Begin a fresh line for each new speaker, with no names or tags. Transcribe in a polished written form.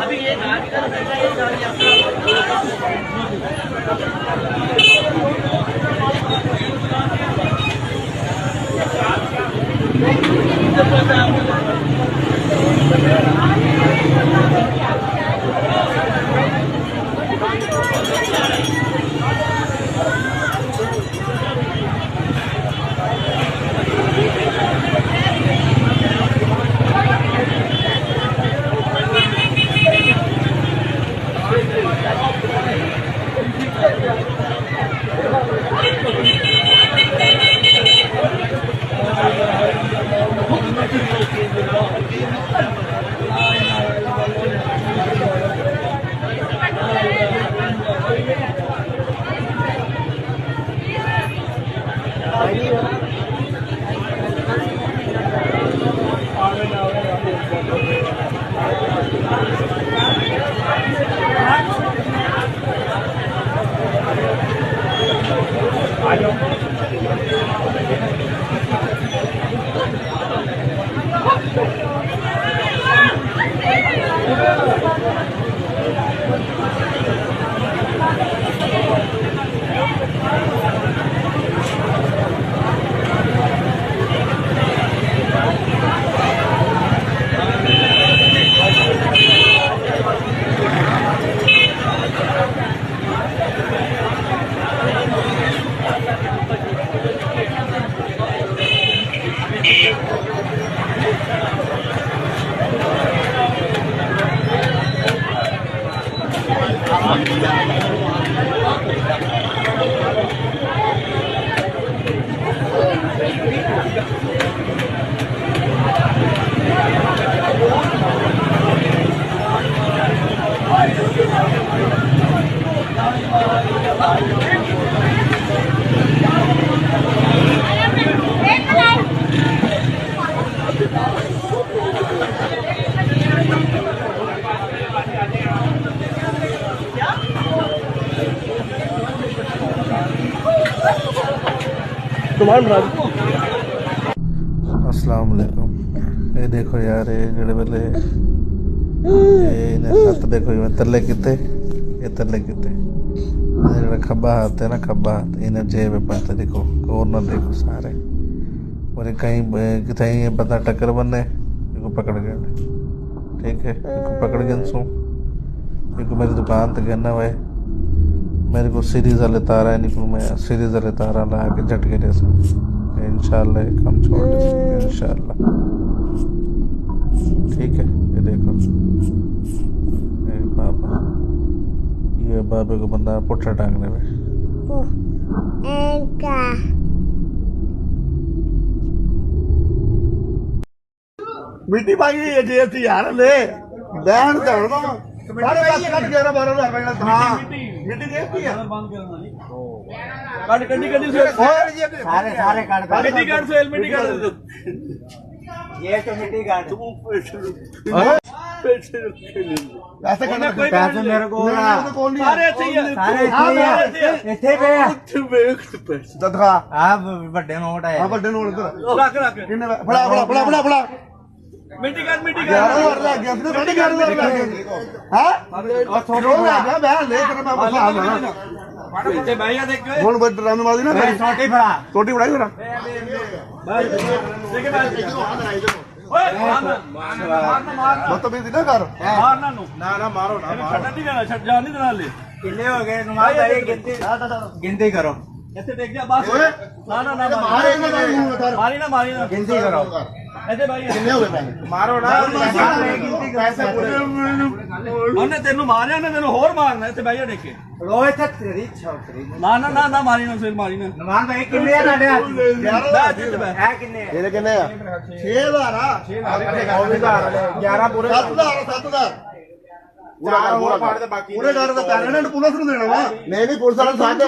अभी ये गाड़ी का ये गाड़ी
अस्सलाम वालेकुम। ये देखो यार, ये जेड़े वेले हत्थ देखो तले किते, ये तले किते, जेड़ा खब्बा हाथ है ना, खब्बा हाथ इन्हें जेब पाते देखो, कॉर्नर देखो सारे, और कहीं कितने बंदा टक्कर बने इनको पकड़ गए, ठीक है, इनको पकड़ गए सो इनको मेरी दुकान तक गया भाई, मेरे को सीरीज वाले तारा है निकलू, मैं सीरीज वाले तारा ला के झटके दे सकूँ इंशाल्लाह, कम छोड़ दे सकूँ इंशाल्लाह, ठीक है। ये देखो ये बाबा, ये बाबे को बंदा पुट्ठा टांगने में
मिट्टी मांगी है जी यार ले बैन दौड़ दो सारे बस कट 11-12 हज़ार रुपए हां मिट्टी देखती है काट कड्डी कड्डी से सारे काट मिट्टी काट से मिट्टी काट ये तो मिट्टी काट तुम पैसे ऐसे करना पैसे मेरे को सारे अच्छे ही सारे ਇੱਥੇ पे पैसे ददगा हां ਵੱਡੇ ਨੋਟ ਹੈ हां ਵੱਡੇ ਨੋਟ ਇਧਰ ਰੱਖ ਕਿੰਨੇ ਫੜਾ मिट्टी काट 11,000 लग गया फिर 11,500 लग गया हां और थोड़ा लग गया मैं ले कर मैं बता देना ते भैया देख के कौन बड़ ड्रामे वाली ना छोटी बड़ा जरा भाई देखे भाई ओए मारना बदतमीजी ना कर मारना ना मारो ना छड्डा नहीं देना छड्ड जा नहीं देना ले कितने हो गए नुमान भाई गिनती करो ऐसे देख जा बस ना मारी ना गिनती करो ऐसे भाई कितने हो गए मारो ना गिनती कैसे पूरे हमने तेनू मारया ने तेनू और मारना इथे भाई देख के रोए थे तेरी छोकरी ना मारी ना फिर मारी ना नुमान भाई कितने है नाडे 11 है कितने तेरे कितने है 6000 11 पूरे 7000 पूरा फाड़ दे बाकी पूरे घर ਦਾ ਪੈਣਾ ਨੇ ਪੁਲਿਸ ਨੂੰ ਦੇਣਾ ਵਾ ਨਹੀਂ ਪੁਲਿਸ ਵਾਲਾ ਸਾਥ